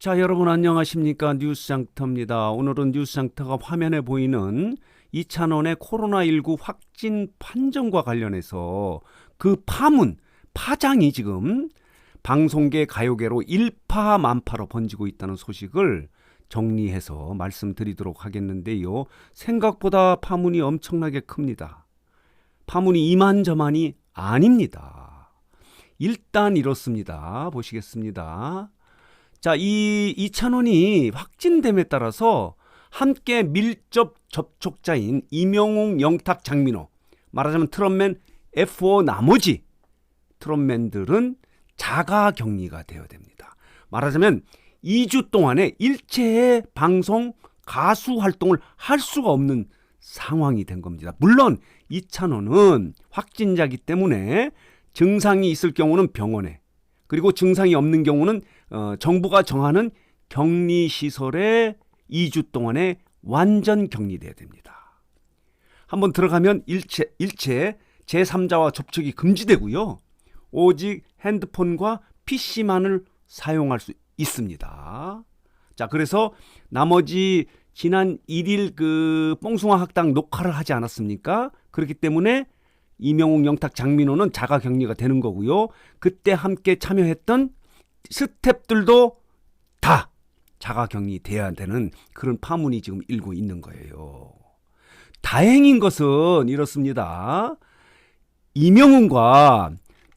자, 여러분 안녕하십니까? 뉴스장터입니다. 오늘은 뉴스장터가 화면에 보이는 이찬원의 코로나19 확진 판정과 관련해서 그 파장이 지금 방송계 가요계로 일파만파로 번지고 있다는 소식을 정리해서 말씀드리도록 하겠는데요. 생각보다 파문이 엄청나게 큽니다. 파문이 이만저만이 아닙니다. 일단 이렇습니다. 보시겠습니다. 자, 이찬원이 확진됨에 따라서 함께 밀접 접촉자인 이명웅, 영탁, 장민호, 말하자면 트롯맨 F4 나머지 트롯맨들은 자가격리가 되어야 됩니다. 말하자면 2주 동안에 일체의 방송, 가수 활동을 할 수가 없는 상황이 된 겁니다. 물론 이찬원은 확진자이기 때문에 증상이 있을 경우는 병원에, 그리고 증상이 없는 경우는 정부가 정하는 격리시설에 2주 동안에 완전 격리돼야 됩니다. 한번 들어가면 일체 제3자와 접촉이 금지되고요. 오직 핸드폰과 PC만을 사용할 수 있습니다. 자, 그래서 나머지 지난 1일 그 뽕숭아 학당 녹화를 하지 않았습니까? 그렇기 때문에 이명웅, 영탁, 장민호는 자가격리가 되는 거고요. 그때 함께 참여했던 스태프들도 다 자가격리 돼야 되는 그런 파문이 지금 일고 있는 거예요. 다행인 것은 이렇습니다. 이명웅과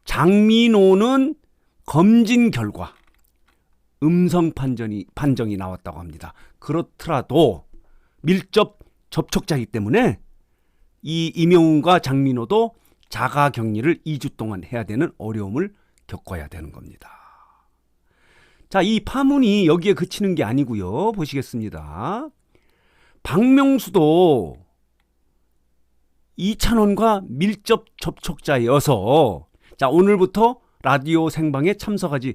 장민호는 검진 결과 음성 판정이 나왔다고 합니다. 그렇더라도 밀접 접촉자이기 때문에 이 이명웅과 장민호도 자가격리를 2주 동안 해야 되는 어려움을 겪어야 되는 겁니다. 자, 이 파문이 여기에 그치는 게 아니고요. 보시겠습니다. 박명수도 이찬원과 밀접 접촉자여서 자, 오늘부터 라디오 생방에 참석하지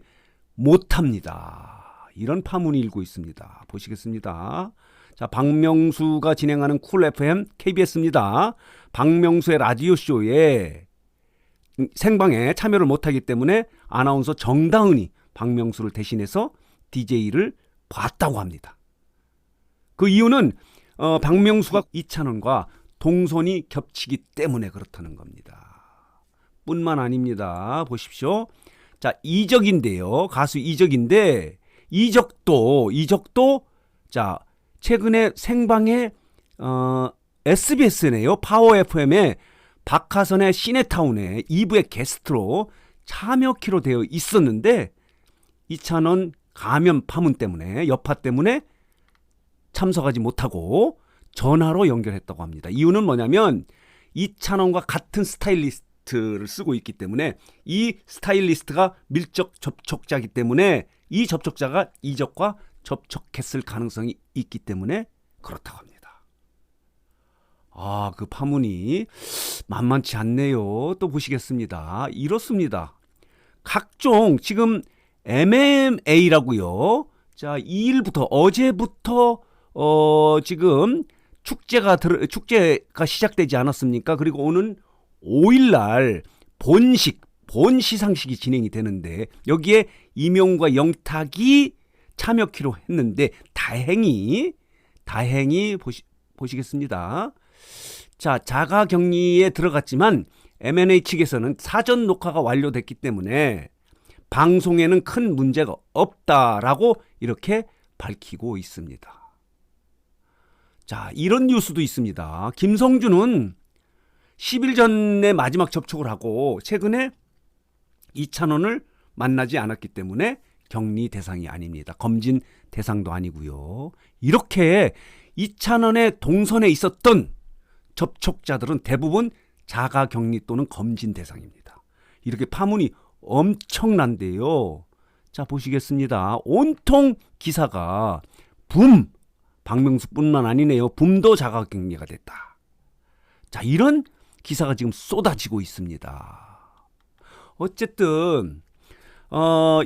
못합니다. 이런 파문이 일고 있습니다. 보시겠습니다. 자, 박명수가 진행하는 쿨 FM KBS입니다. 박명수의 라디오쇼에 생방에 참여를 못하기 때문에 아나운서 정다은이 박명수를 대신해서 DJ를 봤다고 합니다. 그 이유는 박명수가 이찬원과 동선이 겹치기 때문에 그렇다는 겁니다. 뿐만 아닙니다. 보십시오. 자, 이적인데요. 가수 이적인데 이적도 자, 최근에 생방에 SBS네요. 파워 FM에 박하선의 시네타운에 2부의 게스트로 참여키로 되어 있었는데 이찬원 감염 파문 때문에, 여파 때문에 참석하지 못하고 전화로 연결했다고 합니다. 이유는 뭐냐면 이찬원과 같은 스타일리스트를 쓰고 있기 때문에 이 스타일리스트가 밀접 접촉자이기 때문에 이 접촉자가 이적과 접촉했을 가능성이 있기 때문에 그렇다고 합니다. 아, 그 파문이 만만치 않네요. 또 보시겠습니다. 이렇습니다. 각종 지금 MMA라고요. 자, 2일부터 어제부터 지금 축제가 시작되지 않았습니까? 그리고 오는 5일날 본 시상식이 진행이 되는데 여기에 이명웅과 영탁이 참여키로 했는데 다행히 보시겠습니다. 자, 자가격리에 들어갔지만 M&A 측에서는 사전 녹화가 완료됐기 때문에 방송에는 큰 문제가 없다라고 이렇게 밝히고 있습니다. 자, 이런 뉴스도 있습니다. 김성준은 10일 전에 마지막 접촉을 하고 최근에 이찬원을 만나지 않았기 때문에 격리 대상이 아닙니다. 검진 대상도 아니고요. 이렇게 이찬원의 동선에 있었던 접촉자들은 대부분 자가격리 또는 검진 대상입니다. 이렇게 파문이 엄청난데요. 자, 보시겠습니다. 온통 기사가 박명수뿐만 아니네요. 붐도 자가격리가 됐다. 자, 이런 기사가 지금 쏟아지고 있습니다. 어쨌든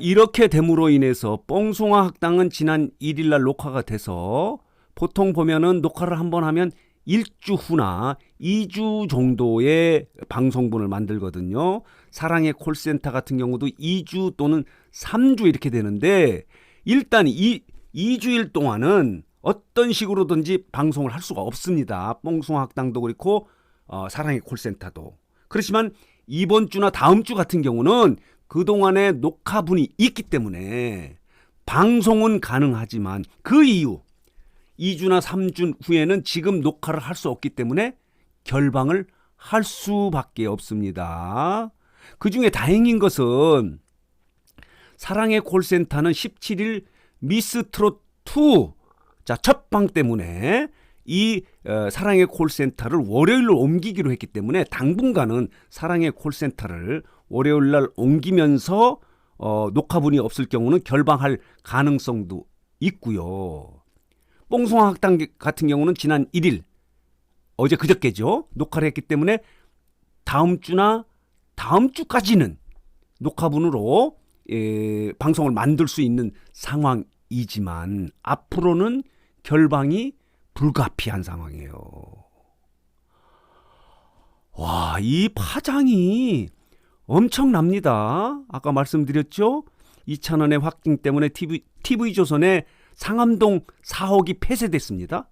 이렇게 됨으로 인해서 뽕숭아 학당은 지난 1일날 녹화가 돼서 보통 보면은 녹화를 한번 하면 1주 후나 2주 정도의 방송분을 만들거든요. 사랑의 콜센터 같은 경우도 2주 또는 3주 이렇게 되는데 일단 2주일 동안은 어떤 식으로든지 방송을 할 수가 없습니다. 뽕숭아학당도 그렇고 사랑의 콜센터도. 그렇지만 이번 주나 다음 주 같은 경우는 그동안에 녹화분이 있기 때문에 방송은 가능하지만 그 이후 2주나 3주 후에는 지금 녹화를 할 수 없기 때문에 결방을 할 수밖에 없습니다. 그중에 다행인 것은 사랑의 콜센터는 17일 미스트롯 2 첫방 때문에 이 사랑의 콜센터를 월요일로 옮기기로 했기 때문에 당분간은 사랑의 콜센터를 월요일날 옮기면서 녹화분이 없을 경우는 결방할 가능성도 있고요. 뽕숭아학당 같은 경우는 지난 1일 어제 그저께죠. 녹화를 했기 때문에 다음 주나 다음 주까지는 녹화분으로 방송을 만들 수 있는 상황이지만 앞으로는 결방이 불가피한 상황이에요. 와, 이 파장이 엄청납니다. 아까 말씀드렸죠? 이찬원의 확진 때문에 TV조선의 상암동 4호기 폐쇄됐습니다.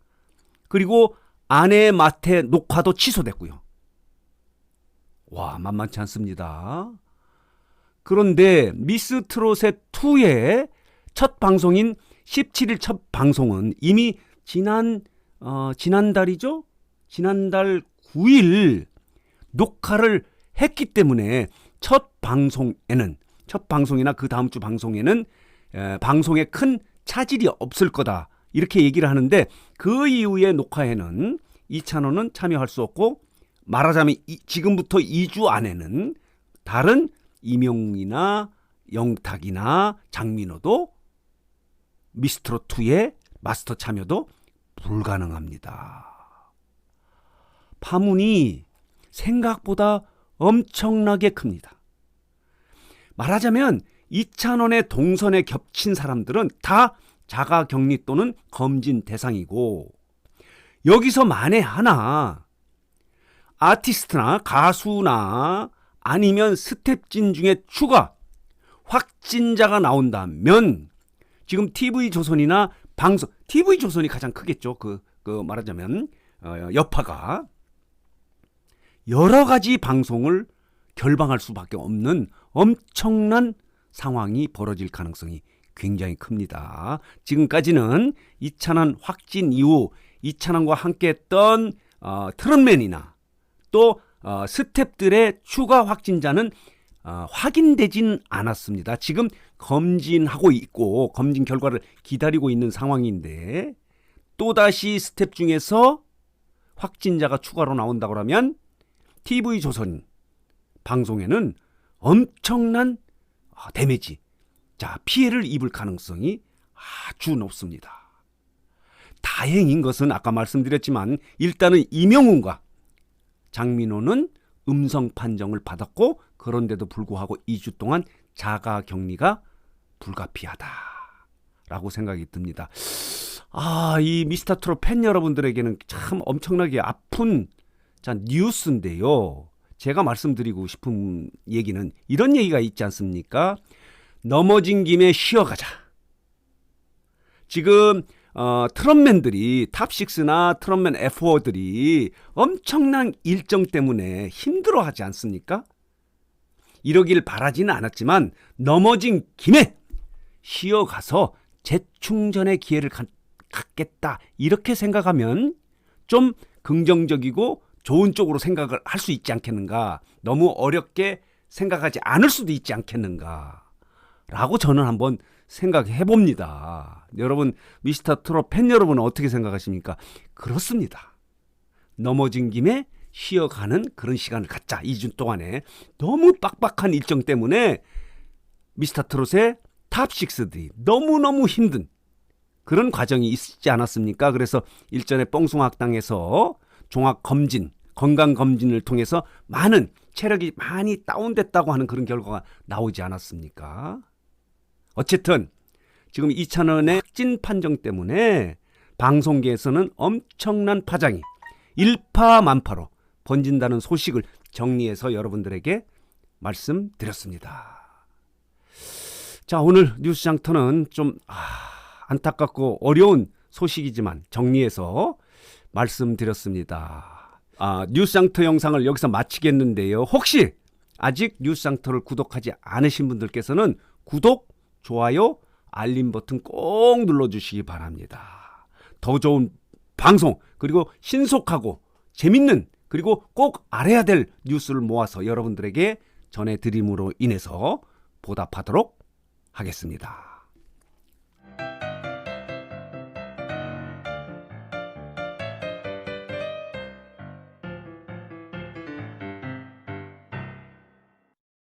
그리고 아내의 마태 녹화도 취소됐고요. 와, 만만치 않습니다. 그런데 미스트롯의 2의 첫 방송인 17일 첫 방송은 이미 지난달이죠? 지난달 9일 녹화를 했기 때문에 첫 방송이나 그 다음 주 방송에는 방송에 큰 차질이 없을 거다. 이렇게 얘기를 하는데 그 이후의 녹화에는 이찬원은 참여할 수 없고 말하자면 지금부터 2주 안에는 다른 이명웅이나 영탁이나 장민호도 미스트롯2의 마스터 참여도 불가능합니다. 파문이 생각보다 엄청나게 큽니다. 말하자면 이찬원의 동선에 겹친 사람들은 다 자가격리 또는 검진 대상이고 여기서 만에 하나 아티스트나 가수나 아니면 스텝진 중에 추가 확진자가 나온다면 지금 TV조선이나 TV조선이 가장 크겠죠. 그 말하자면 여파가 여러 가지 방송을 결방할 수밖에 없는 엄청난 상황이 벌어질 가능성이 굉장히 큽니다. 지금까지는 이찬원 확진 이후 이찬원과 함께했던 트롯맨이나 또 스탭들의 추가 확진자는 확인되진 않았습니다. 지금 검진하고 있고 검진 결과를 기다리고 있는 상황인데 또다시 스텝 중에서 확진자가 추가로 나온다고 하면 TV조선 방송에는 엄청난 데미지, 피해를 입을 가능성이 아주 높습니다. 다행인 것은 아까 말씀드렸지만 일단은 이명웅과 장민호는 음성 판정을 받았고 그런데도 불구하고 2주 동안 자가격리가 불가피하다라고 생각이 듭니다. 이 미스터트롯 팬 여러분들에게는 참 엄청나게 아픈 뉴스인데요. 제가 말씀드리고 싶은 얘기는 이런 얘기가 있지 않습니까? 넘어진 김에 쉬어가자. 지금 트롯맨들이 탑6나 트롯맨 F4들이 엄청난 일정 때문에 힘들어하지 않습니까? 이러길 바라지는 않았지만 넘어진 김에 쉬어가서 재충전의 기회를 갖겠다 이렇게 생각하면 좀 긍정적이고 좋은 쪽으로 생각을 할 수 있지 않겠는가, 너무 어렵게 생각하지 않을 수도 있지 않겠는가 라고 저는 한번 생각해 봅니다. 여러분, 미스터트롯 팬 여러분은 어떻게 생각하십니까? 그렇습니다. 넘어진 김에 쉬어가는 그런 시간을 갖자. 2주 동안에 너무 빡빡한 일정 때문에 미스터트롯의 탑6들이 너무너무 힘든 그런 과정이 있지 않았습니까? 그래서 일전에 뽕숭아학당에서 종합검진, 건강검진을 통해서 많은 체력이 많이 다운됐다고 하는 그런 결과가 나오지 않았습니까? 어쨌든 지금 이찬원의 확진 판정 때문에 방송계에서는 엄청난 파장이 일파만파로 번진다는 소식을 정리해서 여러분들에게 말씀드렸습니다. 자, 오늘 뉴스장터는 좀 안타깝고 어려운 소식이지만 정리해서 말씀드렸습니다. 뉴스장터 영상을 여기서 마치겠는데요. 혹시 아직 뉴스장터를 구독하지 않으신 분들께서는 구독, 좋아요, 알림 버튼 꼭 눌러주시기 바랍니다. 더 좋은 방송, 그리고 신속하고 재밌는, 그리고 꼭 알아야 될 뉴스를 모아서 여러분들에게 전해드림으로 인해서 보답하도록 하겠습니다.